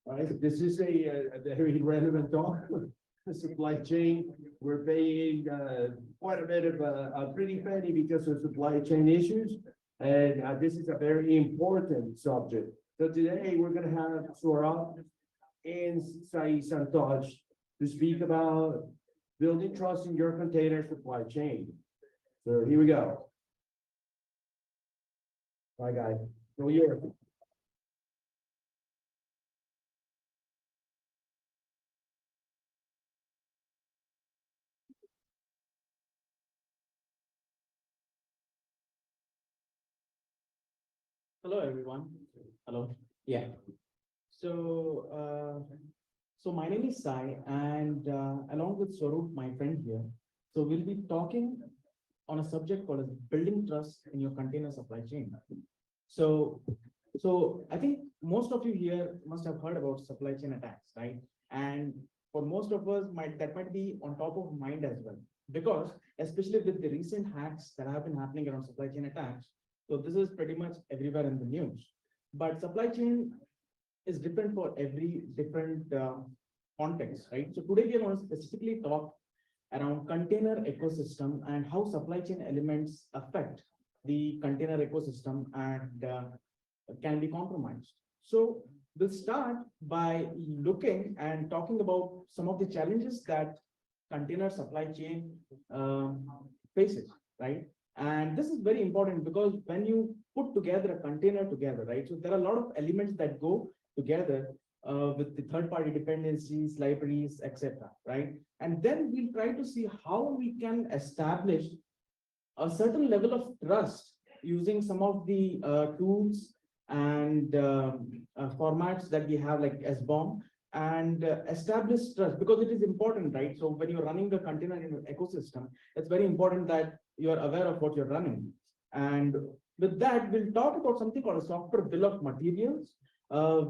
All right, this is a very relevant talk. The supply chain, we're paying quite a bit of a pretty penny because of supply chain issues. And this is a very important subject. So today we're gonna have Swarup and Santosh to speak about building trust in your container supply chain. So here we go. Bye, guys. So you're. Hello, everyone. Hello. Yeah. So, my name is Sai, and along with Swarup, my friend here, so we'll be talking on a subject called as building trust in your container supply chain. So, I think most of you here must have heard about supply chain attacks, right? And for most of us, might be on top of mind as well, because especially with the recent hacks that have been happening around supply chain attacks, so this is pretty much everywhere in the news. But supply chain is different for every different context, right? So today we are going to specifically talk around container ecosystem and how supply chain elements affect the container ecosystem and can be compromised. So we'll start by looking and talking about some of the challenges that container supply chain faces, right? And this is very important because when you put together a container together, right? So there are a lot of elements that go together with the third-party dependencies, libraries, etc., right? And then we'll try to see how we can establish a certain level of trust using some of the tools and formats that we have like SBOM and establish trust because it is important, right? So when you're running the container in an ecosystem, it's very important that you're aware of what you're running. And with that, we'll talk about something called a software bill of materials,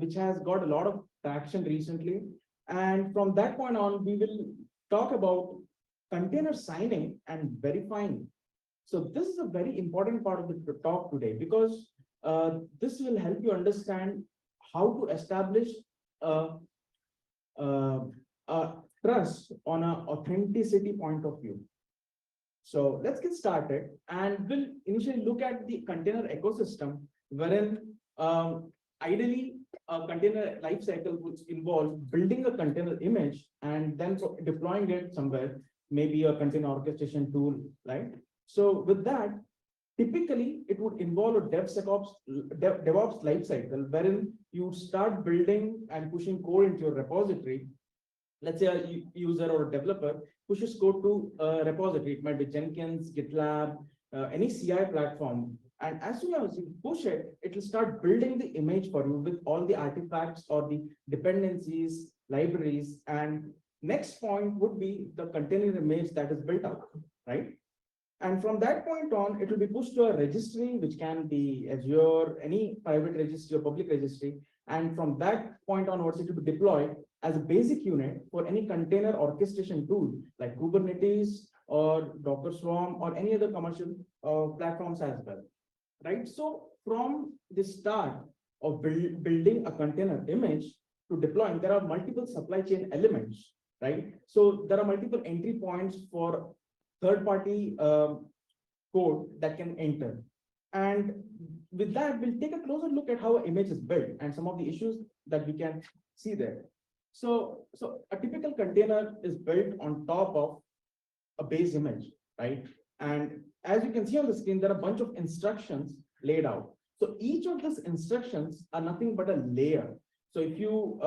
which has got a lot of traction recently. And from that point on, we will talk about container signing and verifying. So this is a very important part of the talk today because this will help you understand how to establish a, trust on an authenticity point of view. So let's get started and we'll initially look at the container ecosystem wherein ideally a container lifecycle which involves building a container image and then deploying it somewhere, maybe a container orchestration tool, right? So with that, typically it would involve a DevOps lifecycle wherein you start building and pushing code into your repository. Let's say a user or a developer pushes code to a repository. It might be Jenkins, GitLab, any CI platform. And as soon as you push it, it will start building the image for you with all the artifacts or the dependencies, libraries. And next point would be the container image that is built up, right? And from that point on, it will be pushed to a registry, which can be Azure, any private registry or public registry. And from that point onwards, it will be deployed as a basic unit for any container orchestration tool like Kubernetes or Docker Swarm or any other commercial platforms as well, right? So from the start of building a container image to deploying, there are multiple supply chain elements, right? So there are multiple entry points for third-party code that can enter. And with that, we'll take a closer look at how an image is built and some of the issues that we can see there. So a typical container is built on top of a base image, right? And as you can see on the screen, there are a bunch of instructions laid out. So each of these instructions are nothing but a layer. So if you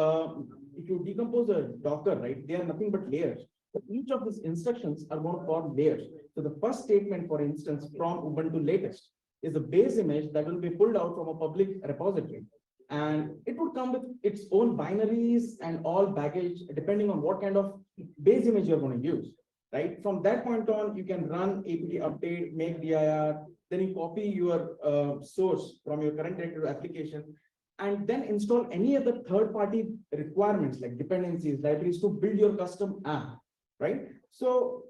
decompose a Docker, right, they are nothing but layers. So each of these instructions are going to form layers. So the first statement, for instance, from Ubuntu latest is a base image that will be pulled out from a public repository. And it would come with its own binaries and all baggage, depending on what kind of base image you're going to use, right? From that point on, you can run apt update, make dir, then you copy your source from your current directory application, and then install any other third-party requirements like dependencies, libraries to build your custom app, right? So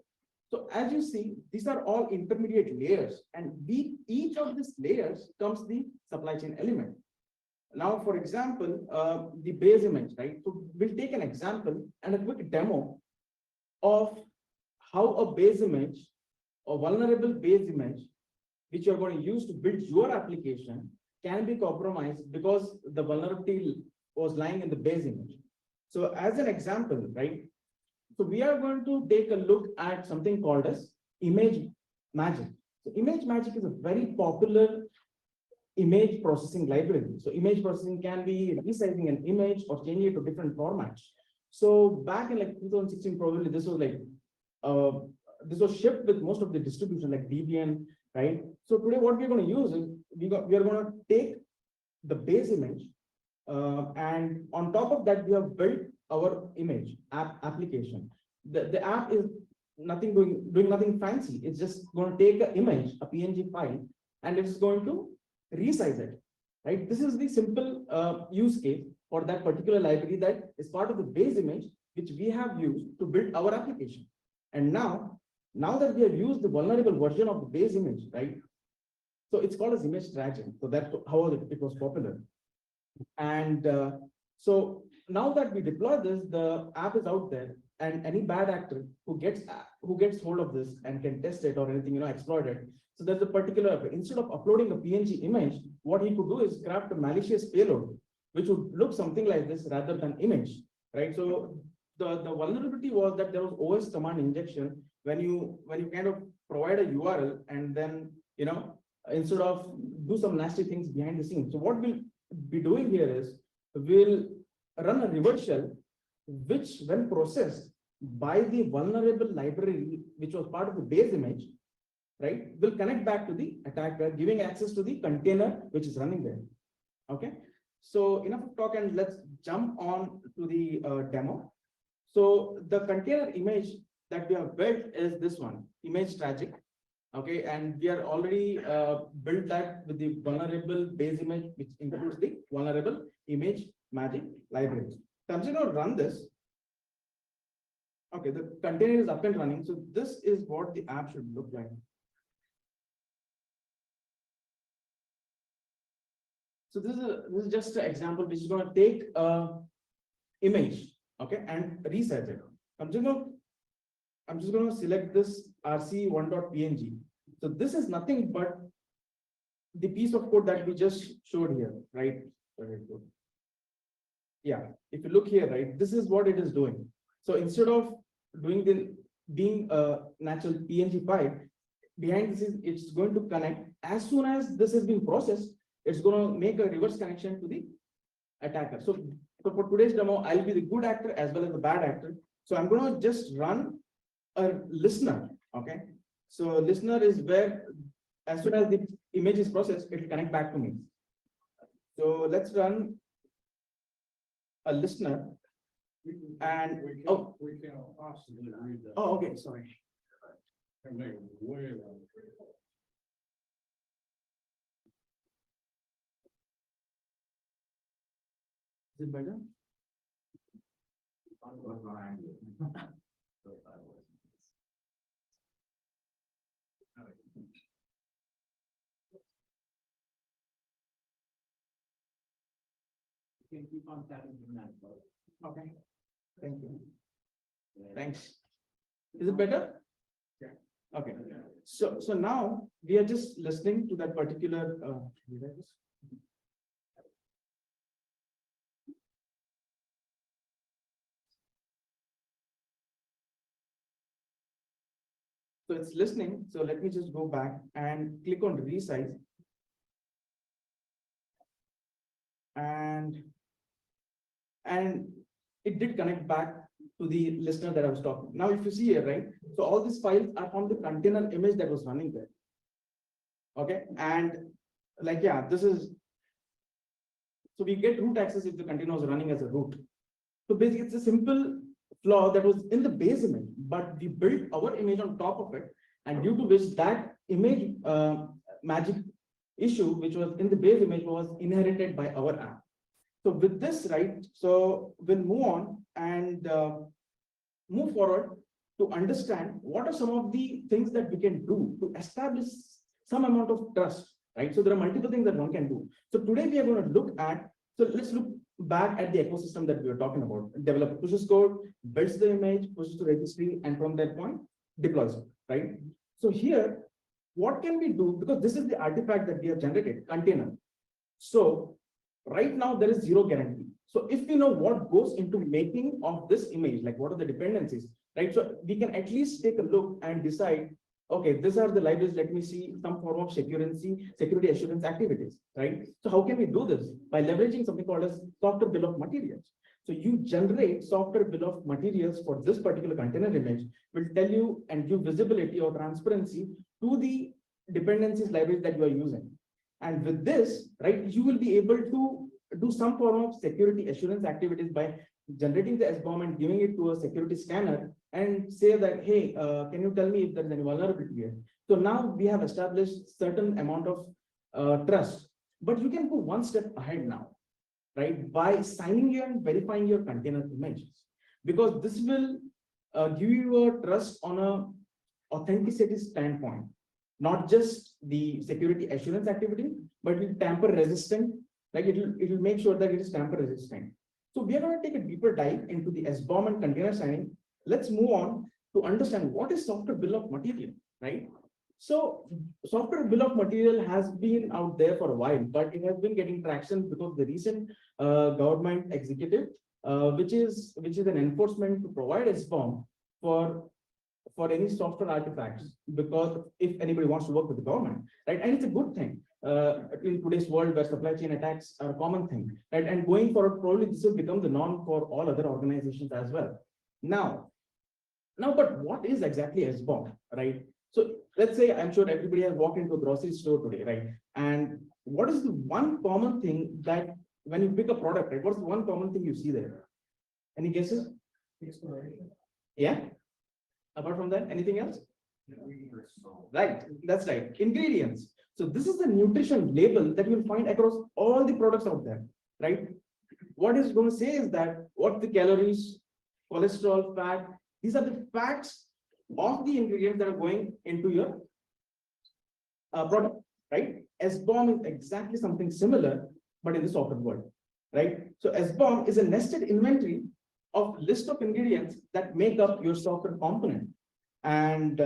as you see, these are all intermediate layers, and each of these layers comes the supply chain element. now, for example, the base image, right? So we'll take an example and a quick demo of how a base image, a vulnerable base image, which you're going to use to build your application, can be compromised because the vulnerability was lying in the base image. So as an example, right? So we are going to take a look at something called as image magic. So image magic is a very popular image processing library. So image processing can be resizing an image or changing it to different formats. So back in like 2016, probably this was like this was shipped with most of the distribution like Debian, right? So today what we're going to use is we are going to take the base image and on top of that we have built our image application. The app is nothing doing nothing fancy. It's just going to take an image, a PNG file, and it's going to resize it, right? This is the simple use case for that particular library that is part of the base image, which we have used to build our application. And now that we have used the vulnerable version of the base image, right? So it's called as image tracking. So that's how it was popular. And so now that we deploy this, the app is out there, and any bad actor who gets hold of this and can test it or anything, exploit it. So there's a particular, instead of uploading a PNG image, what he could do is craft a malicious payload, which would look something like this rather than image, right? So the vulnerability was that there was OS command injection when you kind of provide a URL and then, instead of do some nasty things behind the scenes. So what we'll be doing here is we'll run a reverse shell, which when processed by the vulnerable library, which was part of the base image, right, will connect back to the attacker, giving access to the container which is running there. Okay, so enough of talk and let's jump on to the demo. So the container image that we have built is this one, image tragic. Okay, and we are already built that with the vulnerable base image, which includes the vulnerable image magic library. So I'm just going to run this. Okay, the container is up and running. So this is what the app should look like. So this is just an example which is going to take image, okay, and resize it. I'm just going to select this rc1.png. So this is nothing but the piece of code that we just showed here, right? Yeah, if you look here, right, this is what it is doing. So instead of being a natural PNG file, behind this it's going to connect. As soon as this has been processed, it's going to make a reverse connection to the attacker. So for today's demo, I'll be the good actor as well as the bad actor. So I'm going to just run a listener. Okay. So listener is where as soon as the image is processed, it will connect back to me. So let's run a listener. And we can possibly read that. oh, okay, sorry. And make it way longer. Is it better? You can keep on tapping from that. Okay. Thank you. Thanks. Is it better? Yeah. Okay. So now we are just listening to that particular so it's listening. So let me just go back and click on resize. And it did connect back to the listener that I was talking. Now, if you see here, right? So all these files are from the container image that was running there. Okay, and like, yeah, this is, so we get root access if the container was running as a root. So basically it's a simple flaw that was in the base image, but we built our image on top of it, and due to which that image magic issue, which was in the base image, was inherited by our app. So with this, right, so we'll move on and move forward to understand what are some of the things that we can do to establish some amount of trust, right? So there are multiple things that one can do. So today we are going to look at So let's look back at the ecosystem that we were talking about. Developer pushes code, builds the image, pushes to registry, and from that point, deploys it, right? So here, what can we do? Because this is the artifact that we have generated, container. So right now there is zero guarantee. So if we know what goes into making of this image, like what are the dependencies, right? So we can at least take a look and decide, okay, these are the libraries, let me see some form of security assurance activities, right? So how can we do this? By leveraging something called as software bill of materials. So you generate software bill of materials for this particular container image, will tell you and give visibility or transparency to the dependencies libraries that you are using. And with this, right, you will be able to do some form of security assurance activities by generating the SBOM and giving it to a security scanner and say that, hey, can you tell me if there is any vulnerability here? So now we have established certain amount of trust, but you can go one step ahead now, right? By signing in and verifying your container images, because this will give you a trust on a authenticity standpoint, not just the security assurance activity, but it will tamper resistant, like it will make sure that it is tamper resistant. So we are going to take a deeper dive into the SBOM and container signing. Let's move on to understand what is software bill of material, right? So software bill of material has been out there for a while, but it has been getting traction because the recent government executive, which is an enforcement to provide SBOM for any software artifacts, because if anybody wants to work with the government, right? And it's a good thing in today's world where supply chain attacks are a common thing, right? And going forward, probably this will become the norm for all other organizations as well. Now, but what is exactly SBOM, right? So let's say, I'm sure everybody has walked into a grocery store today, right? And what is the one common thing that when you pick a product, right? What's the one common thing you see there? Any guesses? Yeah. Apart from that, anything else? Right, that's right. Ingredients. So this is the nutrition label that you'll find across all the products out there, right? What it's going to say is that what the calories, cholesterol, fat, these are the facts of the ingredients that are going into your product, right? SBOM is exactly something similar, but in the software world, right? So SBOM is a nested inventory of list of ingredients that make up your software component. And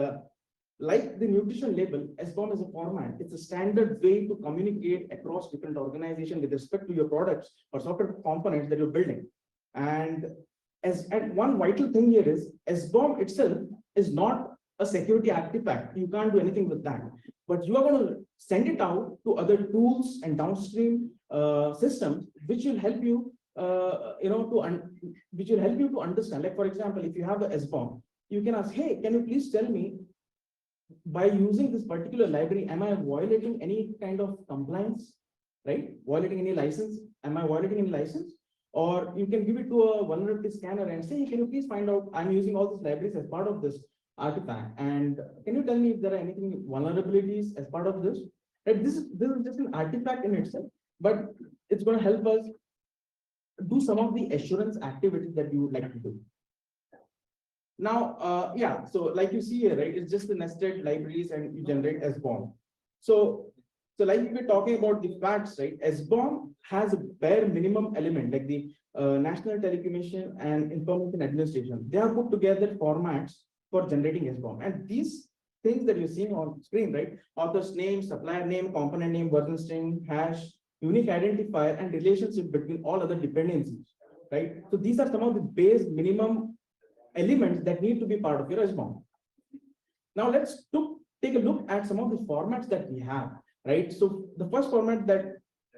like the nutrition label, SBOM is a format. It's a standard way to communicate across different organizations with respect to your products or software components that you're building. And one vital thing here is SBOM itself is not a security artifact. You can't do anything with that, but you are going to send it out to other tools and downstream systems, which will help you, which will help you to understand. Like, for example, if you have a SBOM, you can ask, hey, can you please tell me, by using this particular library, am I violating any kind of compliance, right? Violating any license? Am I violating any license? Or you can give it to a vulnerability scanner and say, can you please find out, I'm using all these libraries as part of this artifact. And can you tell me if there are anything vulnerabilities as part of this? Right? This is just an artifact in itself, but it's going to help us do some of the assurance activities that you would like to do. Now, yeah, so like you see here, right, it's just the nested libraries and you generate SBOM. So like we were talking about the facts, right, SBOM has a bare minimum element, like the National Telecommunication and Information Administration. They have put together formats for generating SBOM. And these things that you're seeing on screen, right, author's name, supplier name, component name, version string, hash, unique identifier, and relationship between all other dependencies, right? So these are some of the base minimum elements that need to be part of your SBOM. Now let's take a look at some of the formats that we have, right? So the first format that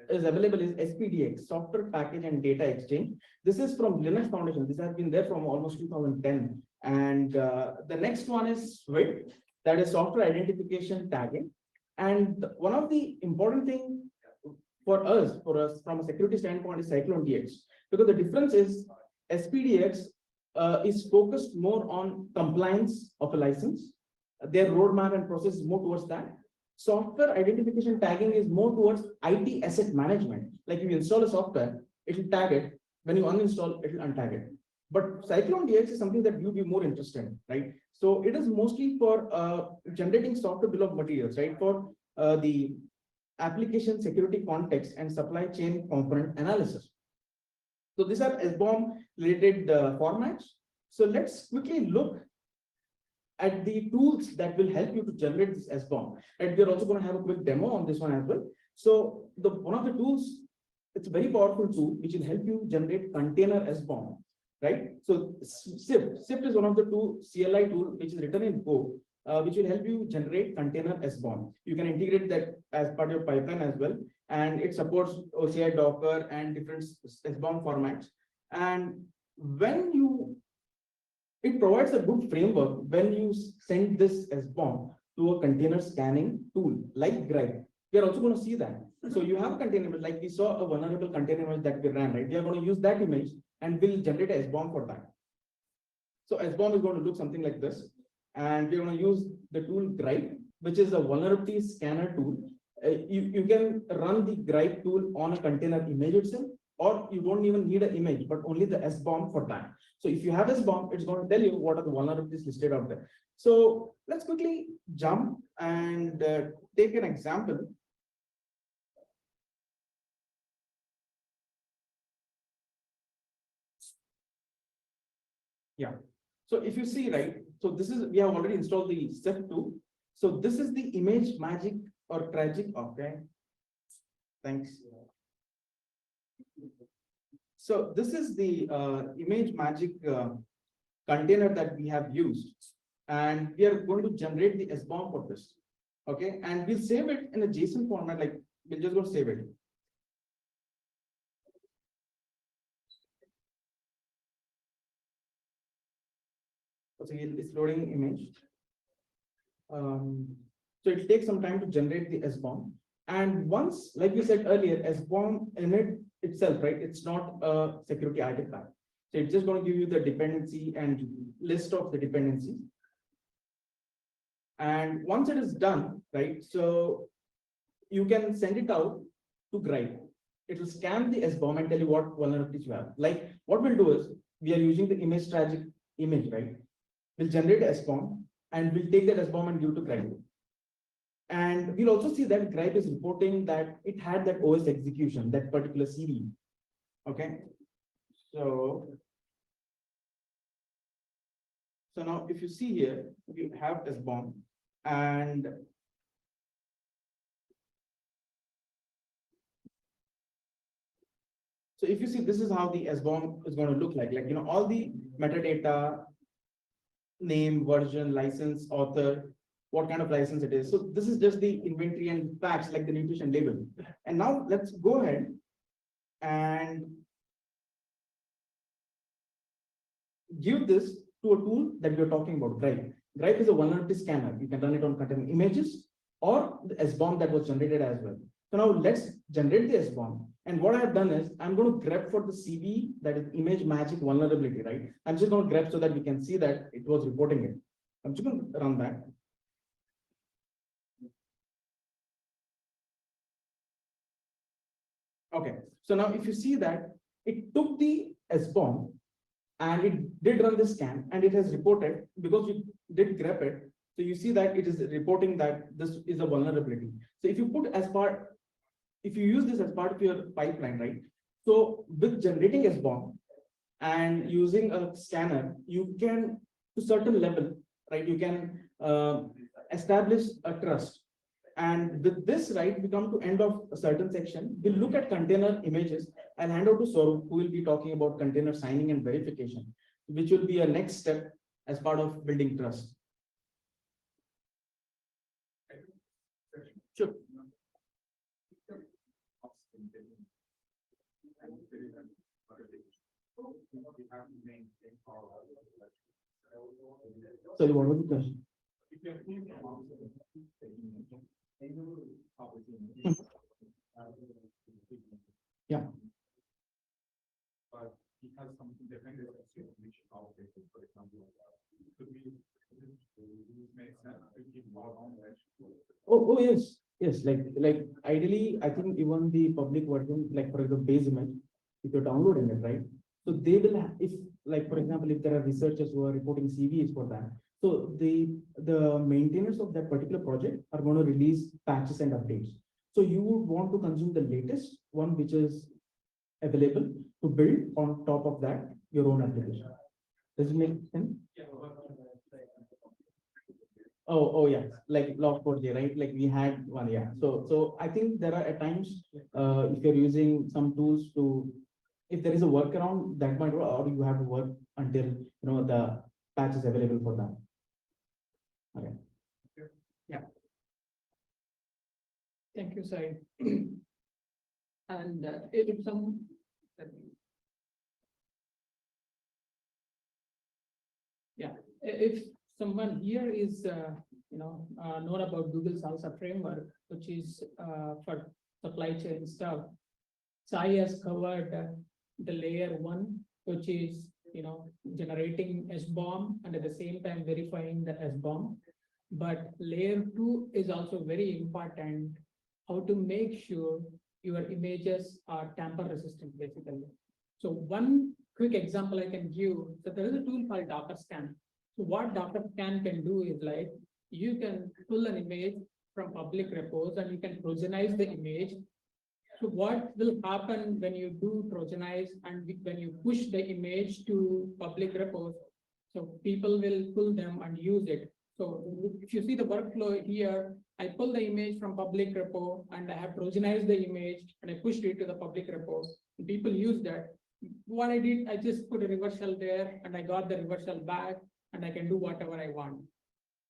is available is SPDX, Software Package and Data Exchange. This is from Linux Foundation. This has been there from almost 2010. And the next one is SWIFT, that is Software Identification Tagging. And one of the important things for us from a security standpoint is Cyclone DX, because the difference is SPDX is focused more on compliance of a license. Their roadmap and process is more towards that. Software identification tagging is more towards IT asset management. Like if you install a software, it will tag it. When you uninstall, it will untag it. But Cyclone DX is something that you'd be more interested in, right? So it is mostly for generating software bill of materials, right? For the application security context, and supply chain component analysis. So these are SBOM related formats. So let's quickly look at the tools that will help you to generate this SBOM. And we're also going to have a quick demo on this one as well. So one of the tools, it's a very powerful tool which will help you generate container SBOM, right? So SIFT is one of the two CLI tool which is written in Go, which will help you generate container SBOM. You can integrate that as part of your pipeline as well. And it supports OCI, Docker, and different SBOM formats. And it provides a good framework when you send this SBOM to a container scanning tool like Gripe. We are also going to see that. So you have a container image, like we saw a vulnerable container image that we ran, right? We are going to use that image and we'll generate a SBOM for that. So SBOM is going to look something like this. And we're going to use the tool Gripe, which is a vulnerability scanner tool. You can run the Gripe tool on a container image itself, or you don't even need an image, but only the SBOM for that. So if you have SBOM, it's going to tell you what are the vulnerabilities listed out there. So let's quickly jump and take an example. Yeah. So if you see, right, so this is, we have already installed the SIFT tool. So this is the image magic or tragic. Okay. Thanks. So this is the image magic container that we have used, and we are going to generate the SBOM for this. Okay, and we'll save it in a JSON format, like we'll just go save it. So it's loading image. So it takes some time to generate the SBOM. And once, like we said earlier, SBOM in it itself, right? It's not a security artifact. So it's just going to give you the dependency and list of the dependencies. And once it is done, right? So you can send it out to Gripe. It will scan the SBOM and tell you what vulnerabilities you have. Like what we'll do is we are using the image tragic image, right? We'll generate a SBOM and we'll take that SBOM and give it to Gripe. And we'll also see that Gripe is reporting that it had that OS execution, that particular CD. Okay. So now if you see here, we have SBOM and so if you see, this is how the SBOM is going to look like, you know, all the metadata, name, version, license, author, what kind of license it is. So this is just the inventory and facts, like the nutrition label. And now let's go ahead and give this to a tool that we're talking about, Gripe. Gripe is a vulnerability scanner. You can run it on container images or the SBOM that was generated as well. So now let's generate the SBOM. And what I've done is I'm going to grep for the CV, that is image magic vulnerability, right? I'm just going to grep so that we can see that it was reporting it. I'm just going to run that. Okay, so now if you see that it took the SBOM and it did run the scan and it has reported because we did grep it. So you see that it is reporting that this is a vulnerability. So if you put as part, if you use this as part of your pipeline, right? So with generating SBOM and using a scanner, you can to certain level, right? You can establish a trust. And with this, right, we come to end of a certain section. We'll look at container images and hand over to Swarup, who will be talking about container signing and verification, which will be a next step as part of building trust. Sure. Sorry, what was the question? Yeah. But it has some independent which outdated, for example. Could we make sense to keep more on edge? Oh yes, yes. Like ideally, I think even the public version, like for example, base image, if you're downloading it, right? So they will have, if like for example, if there are researchers who are reporting CVs for that, so the maintainers of that particular project are going to release patches and updates. So you would want to consume the latest one which is available to build on top of that your own application. Does it make sense? Oh, yeah, like log4j, right? Like we had one, yeah. So I think there are at times, if you're using some tools to, if there is a workaround that might work, or you have to work until, the patch is available for that. Okay. Thank you, Sai. And if some. Yeah, if someone here is, known about Google Salsa framework, which is for supply chain stuff. Sai has covered the layer 1, which is, generating SBOM and at the same time verifying the SBOM. But layer 2 is also very important, how to make sure your images are tamper resistant, basically. So one quick example I can give, so there is a tool called Docker Scan. So what Docker Scan can do is like, you can pull an image from public repos and you can Trojanize the image. So what will happen when you do Trojanize and when you push the image to public repos, so people will pull them and use it. So if you see the workflow here, I pull the image from public repo and I have Trojanized the image and I pushed it to the public repo. People use that. What I did, I just put a reversal there and I got the reversal back and I can do whatever I want.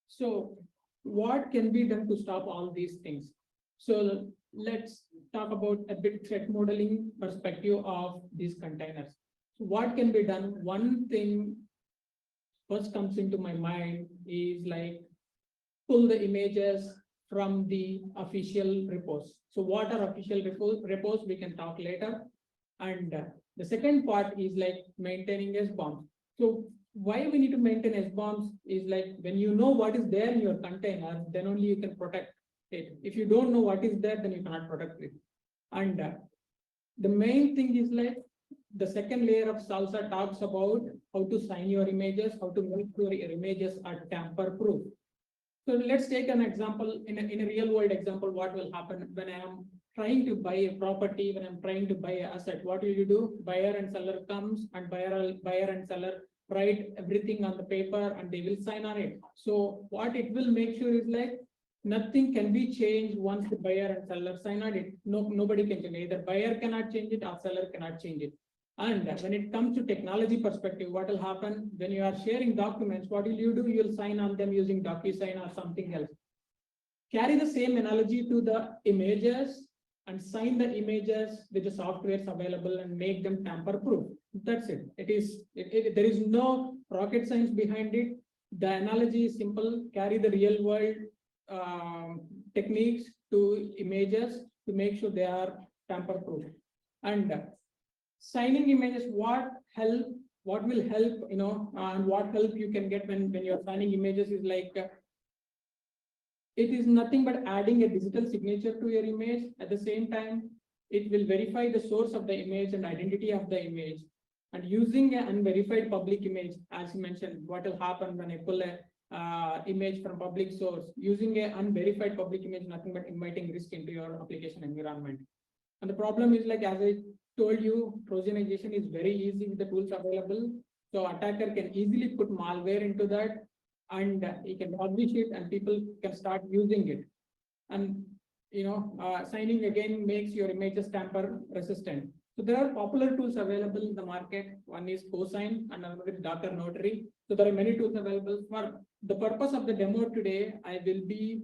So what can be done to stop all these things? So let's talk about a bit threat modeling perspective of these containers. So what can be done? One thing first comes into my mind is like pull the images from the official repos. So what are official repos? We can talk later. And the second part is like maintaining SBOMs. So why we need to maintain SBOMs is like when you know what is there in your container, then only you can protect it. If you don't know what is there, then you cannot protect it. And the main thing is like the second layer of Salsa talks about how to sign your images, how to make sure your images are tamper proof. So let's take an example in a real world example. What will happen when I am trying to buy a property, when I'm trying to buy an asset? What will you do? Buyer and seller comes and buyer and seller write everything on the paper and they will sign on it. So what it will make sure is like nothing can be changed once the buyer and seller sign on it. Nobody can change it. Either buyer cannot change it or seller cannot change it. And when it comes to technology perspective, what will happen when you are sharing documents? What will you do? You'll sign on them using DocuSign or something else. Carry the same analogy to the images and sign the images with the softwares available and make them tamper proof. That's it. There is no rocket science behind it. The analogy is simple. Carry the real world techniques to images to make sure they are tamper proof. And signing images, what will help, and what help you can get when you're signing images is like, it is nothing but adding a digital signature to your image. At the same time, it will verify the source of the image and identity of the image. And using an unverified public image, as you mentioned, what will happen when I pull a image from public source, using an unverified public image, nothing but inviting risk into your application environment. And the problem is like, as I told you, Trojanization is very easy with the tools available. So attacker can easily put malware into that and he can publish it and people can start using it. And signing again makes your images tamper resistant. So there are popular tools available in the market. One is Cosign and another is Docker Notary. So there are many tools available. For the purpose of the demo today, I will be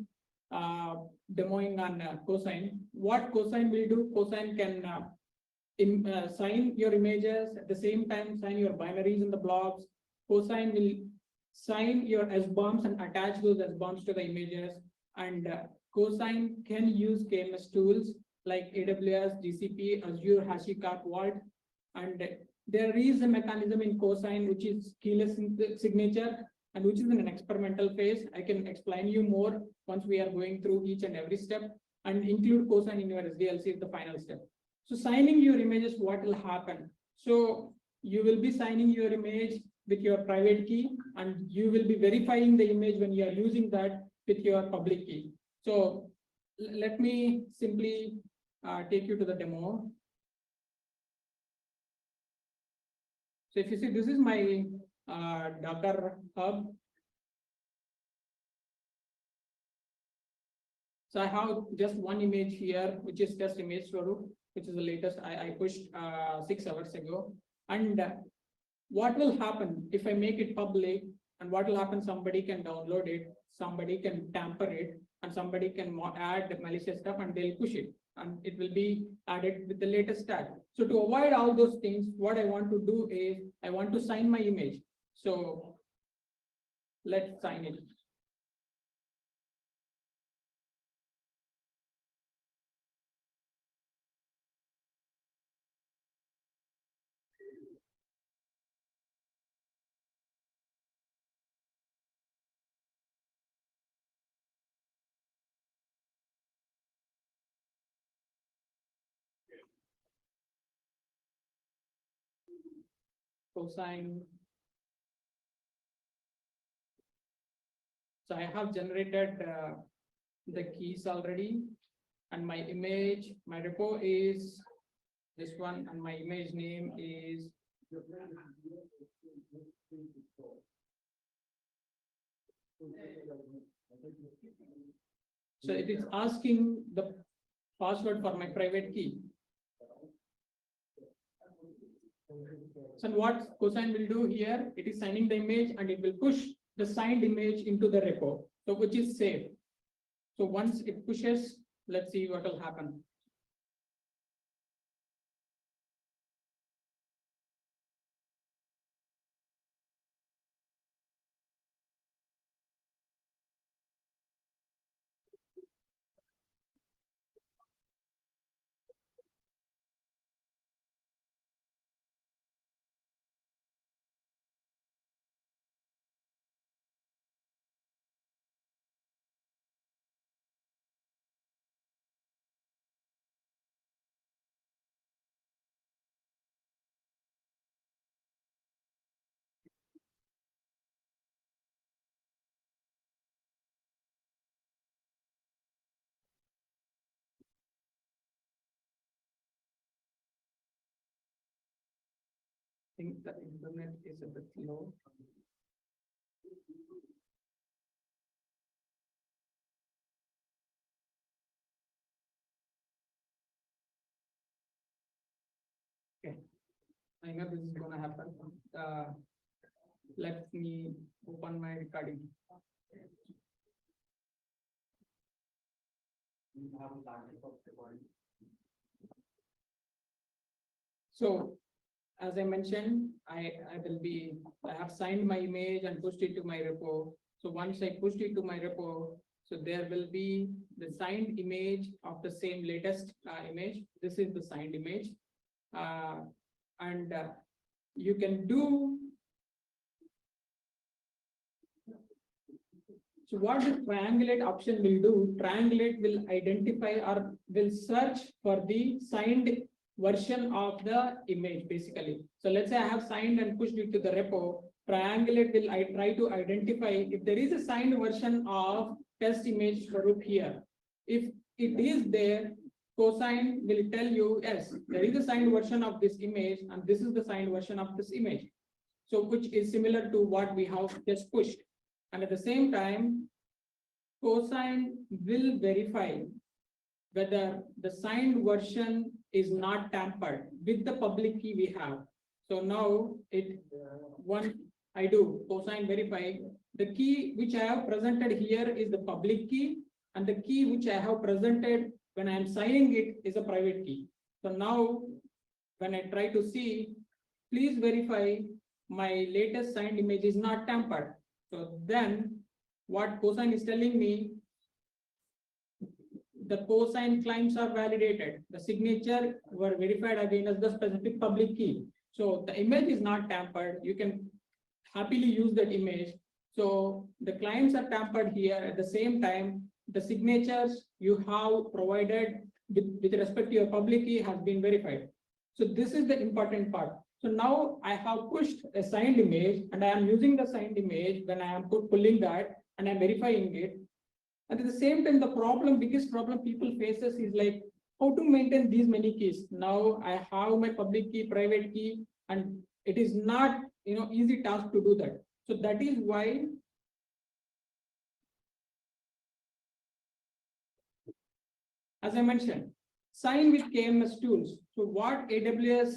demoing on Cosign. What Cosign will do, Cosign can sign your images, at the same time sign your binaries in the blobs. Cosign will sign your SBOMs and attach those SBOMs to the images. And Cosign can use KMS tools like AWS, GCP, Azure, HashiCorp, Vault. And there is a mechanism in Cosign which is keyless signature and which is in an experimental phase. I can explain you more once we are going through each and every step, and include Cosign in your SDLC is the final step. So signing your images, what will happen? So you will be signing your image with your private key, and you will be verifying the image when you are using that with your public key. So let me simply take you to the demo. So if you see, this is my Docker hub. So I have just one image here, which is test image Swarup, which is the latest I pushed 6 hours ago. And what will happen if I make it public, and what will happen? Somebody can download it, somebody can tamper it, and somebody can add malicious stuff and they'll push it. And it will be added with the latest tag. So to avoid all those things, what I want to do is I want to sign my image. So let's sign it. Cosine. So I have generated the keys already, and my image, my repo is this one, and my image name is so it is asking the password for my private key. So what Cosine will do here, it is signing the image and it will push the signed image into the repo, so which is safe. So once it pushes, let's see what will happen. I think the internet is a bit low. Okay, I know this is gonna happen. Let me open my recording. So as I mentioned, I have signed my image and pushed it to my repo. So once I pushed it to my repo, so there will be the signed image of the same latest image. This is the signed image. And you can do. So what the triangulate option will do, triangulate will identify or will search for the signed version of the image basically. So let's say I have signed and pushed it to the repo. Triangulate will try to identify if there is a signed version of test image Swarup here. If it is there, Cosine will tell you, yes, there is a signed version of this image and this is the signed version of this image. So which is similar to what we have just pushed. And at the same time, Cosine will verify whether the signed version is not tampered with the public key we have. So now I do Cosine verify. The key which I have presented here is the public key, and the key which I have presented when I am signing it is a private key. So now when I try to see, please verify my latest signed image is not tampered. So then what Cosine is telling me, the Cosine claims are validated. The signature were verified again as the specific public key. So the image is not tampered. You can happily use that image. So the claims are tampered here. At the same time, the signatures you have provided with respect to your public key has been verified. So this is the important part. So now I have pushed a signed image and I am using the signed image when I am pulling that and I'm verifying it. And at the same time, the biggest problem people faces is like how to maintain these many keys. Now I have my public key, private key, and it is not, easy task to do that. So that is why as I mentioned, sign with KMS tools. So what AWS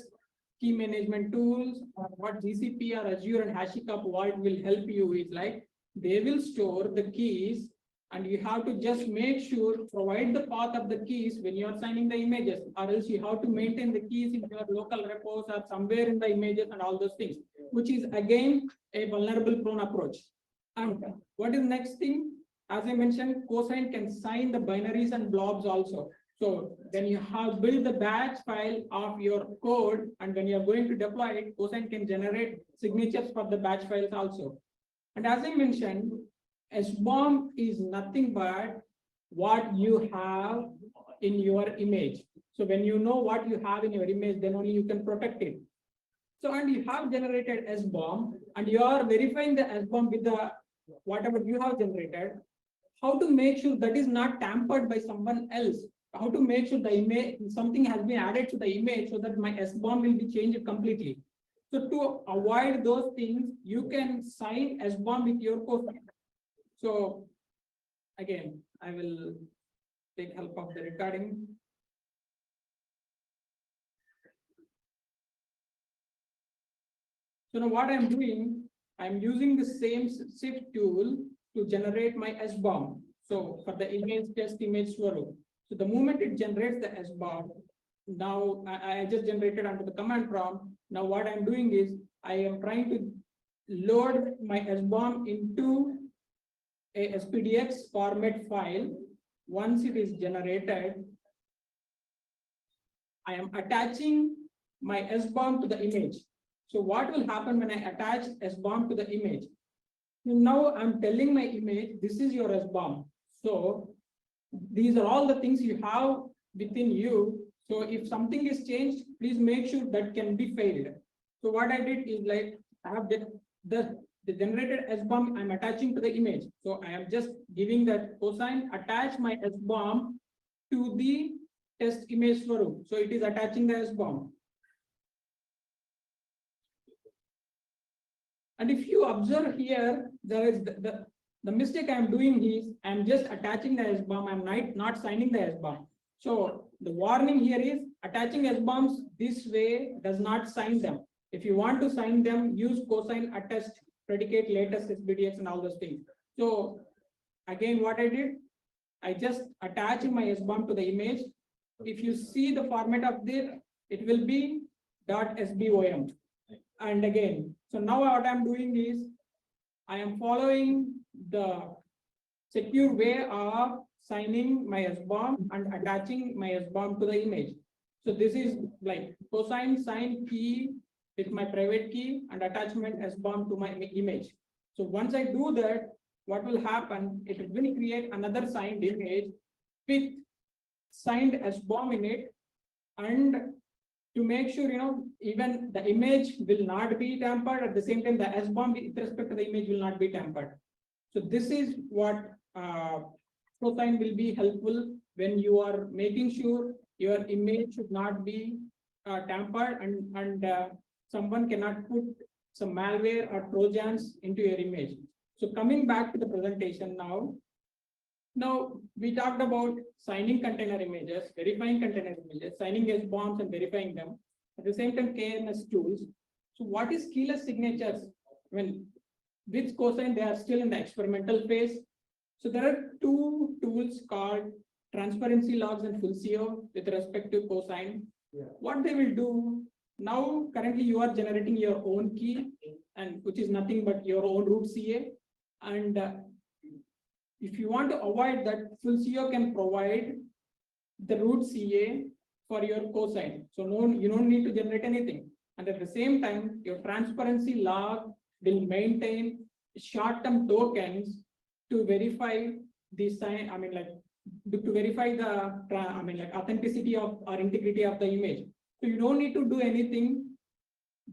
key management tools, or what GCP or Azure and HashiCorp Vault will help you is like, they will store the keys and you have to just make sure, provide the path of the keys when you are signing the images, or else you have to maintain the keys in your local repos or somewhere in the images and all those things, which is again a vulnerable prone approach. And what is next thing? As I mentioned, Cosine can sign the binaries and blobs also. So when you have built the batch file of your code, and when you are going to deploy it, Cosine can generate signatures for the batch files also. And as I mentioned, SBOM is nothing but what you have in your image. So when you know what you have in your image, then only you can protect it. So, and you have generated SBOM, and you are verifying the SBOM with the whatever you have generated. How to make sure that is not tampered by someone else? How to make sure the image, something has been added to the image so that my SBOM will be changed completely. So to avoid those things, you can sign SBOM with your code. So again, I will take help of the recording. So now what I'm doing, I'm using the same shift tool to generate my SBOM. So for the image test image Swarup. So the moment it generates the SBOM, now I just generated under the command prompt. Now what I'm doing is I am trying to load my SBOM into a SPDX format file. Once it is generated, I am attaching my SBOM to the image. So what will happen when I attach SBOM to the image? Now I'm telling my image, this is your SBOM. So these are all the things you have within you. So if something is changed, please make sure that can be failed. So what I did is like, I have the generated SBOM I'm attaching to the image. So I am just giving that cosine, attach my SBOM to the test image Swarup. So it is attaching the SBOM. And if you observe here, there is the mistake I'm doing is I'm just attaching the SBOM. I'm not signing the SBOM. So the warning here is attaching SBOMs this way does not sign them. If you want to sign them, use cosine attest predicate latest SBDX and all those things. So again, what I did, I just attached my SBOM to the image. If you see the format of this, it will be .sbom. And again, so now what I'm doing is I am following the secure way of signing my SBOM and attaching my SBOM to the image. So this is like cosine sign key with my private key and attachment SBOM to my image. So once I do that, what will happen? It will create another signed image with signed SBOM in it, and to make sure, even the image will not be tampered. At the same time, the SBOM with respect to the image will not be tampered. So this is what cosine will be helpful when you are making sure your image should not be tampered, and someone cannot put some malware or trojans into your image. So coming back to the presentation now. Now we talked about signing container images, verifying container images, signing SBOMs and verifying them. At the same time, KMS tools. So what is keyless signatures? When with cosine, they are still in the experimental phase. So there are two tools called transparency logs and full CO with respect to cosine. Yeah. What they will do now, currently you are generating your own key, and which is nothing but your own root CA. And if you want to avoid that, full CO can provide the root CA for your cosine. So no, you don't need to generate anything. And at the same time, your transparency log will maintain short-term tokens to verify the sign. To verify the authenticity of or integrity of the image. So you don't need to do anything.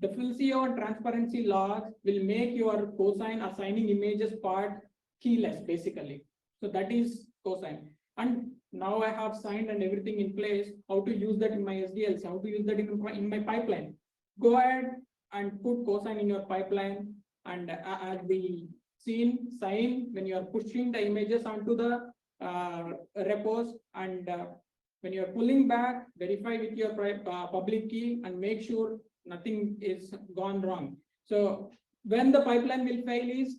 The full CO and transparency logs will make your cosine assigning images part keyless, basically. So that is cosine. And now I have signed and everything in place, how to use that in my SDLC, how to use that in my pipeline. Go ahead and put cosine in your pipeline, and as the seen sign when you are pushing the images onto the repos, and when you are pulling back, verify with your public key and make sure nothing is gone wrong. So when the pipeline will fail is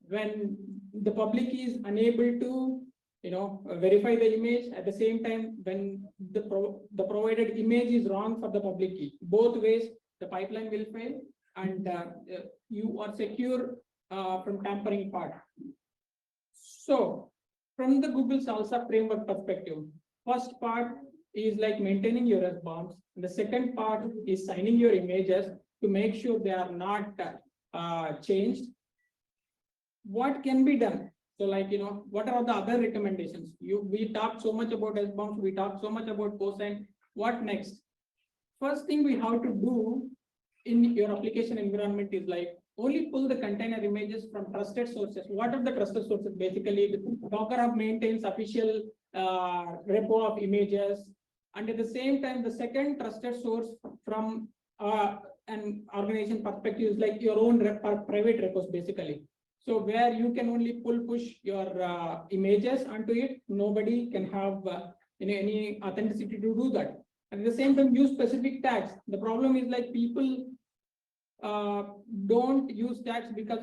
when the public key is unable to verify the image, at the same time when the provided image is wrong for the public key. Both ways the pipeline will fail, and you are secure from tampering part. So from the Google Salsa framework perspective, first part is like maintaining your SBOMs. The second part is signing your images to make sure they are not changed. What can be done? So like, what are the other recommendations? We talked so much about SBOMs, we talked so much about cosine. What next? First thing we have to do in your application environment is like only pull the container images from trusted sources. What are the trusted sources? Basically, the Docker Hub maintains official repo of images. And at the same time, the second trusted source from an organization perspective is like your own private repos, basically. So where you can only push your images onto it, nobody can have any authenticity to do that. At the same time, use specific tags. The problem is like people don't use tags because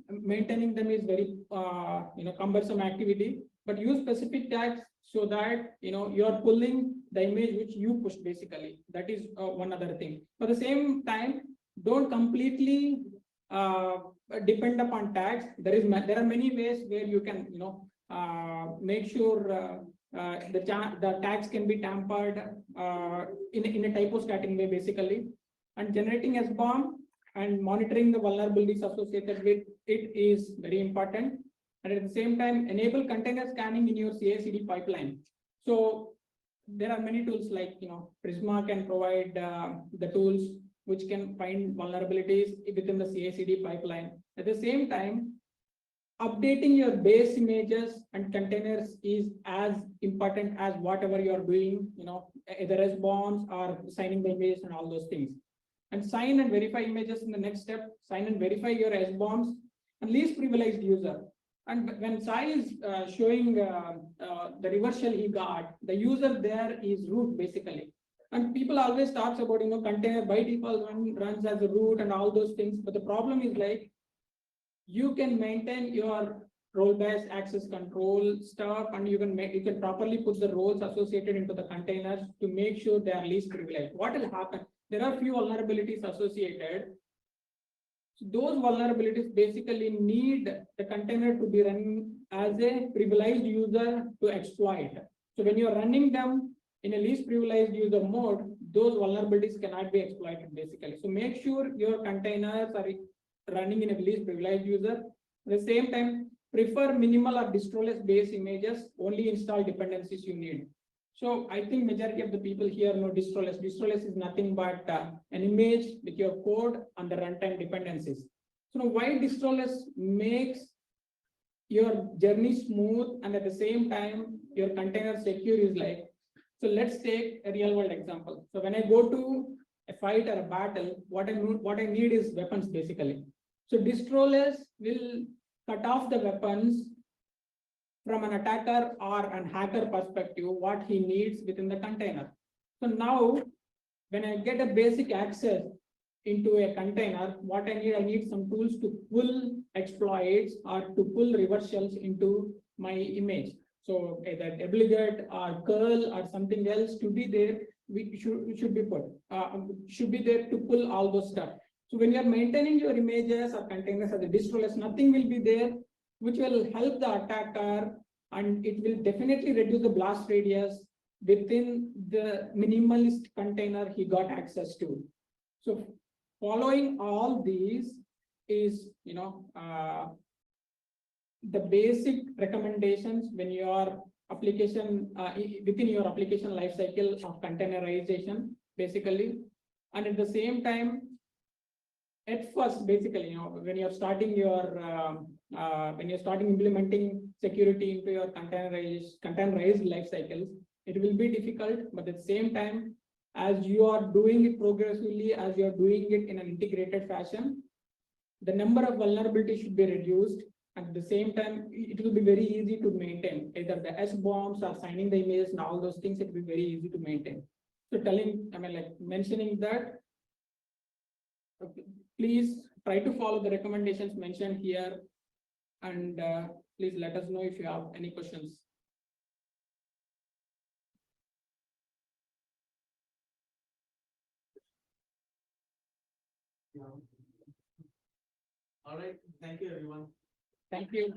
maintaining them is very cumbersome activity. But use specific tags so that you're pulling the image which you push, basically. That is one other thing. At the same time, don't completely depend upon tags. There are many ways where you can make sure the tags can be tampered in a typostatic way, basically. And generating SBOM and monitoring the vulnerabilities associated with it is very important. And at the same time, enable container scanning in your CI/CD pipeline. So there are many tools like Prisma can provide the tools which can find vulnerabilities within the CI/CD pipeline. At the same time, updating your base images and containers is as important as whatever you are doing, either SBOMs or signing the images and all those things. And sign and verify images in the next step. Sign and verify your SBOMs and least privileged user. And when Sai is showing the reversal he got, the user there is root, basically. And people always talks about container by default runs as a root and all those things. But the problem is like you can maintain your role-based access control stuff, and you can properly put the roles associated into the containers to make sure they are least privileged. What will happen? There are few vulnerabilities associated. So those vulnerabilities basically need the container to be run as a privileged user to exploit. So when you're running them in a least privileged user mode, those vulnerabilities cannot be exploited, basically. So make sure your containers are running in a least privileged user. At the same time, prefer minimal or distroless base images, only install dependencies you need. So I think majority of the people here know distroless. Distroless is nothing but an image with your code and the runtime dependencies. So why distroless makes your journey smooth and at the same time your container secure is like, so let's take a real world example. So when I go to a fight or a battle, what I need is weapons, basically. So distroless will cut off the weapons from an attacker or an hacker perspective, what he needs within the container. So now, when I get a basic access into a container, what I need some tools to pull exploits or to pull reversals into my image. So either obligate or curl or something else to be there, should be put, should be there to pull all those stuff. So when you're maintaining your images or containers as a distroless, nothing will be there, which will help the attacker, and it will definitely reduce the blast radius within the minimalist container he got access to. So following all these is, the basic recommendations when your application, within your application lifecycle of containerization, basically. And at the same time, at first, basically, when you're starting your when you're starting implementing security into your containerized life cycles, it will be difficult, but at the same time, as you are doing it progressively, as you are doing it in an integrated fashion, the number of vulnerabilities should be reduced. At the same time, it will be very easy to maintain either the S bombs or signing the images and all those things. It will be very easy to maintain. So mentioning that, please try to follow the recommendations mentioned here, and please let us know if you have any questions. All right, thank you, everyone. Thank you.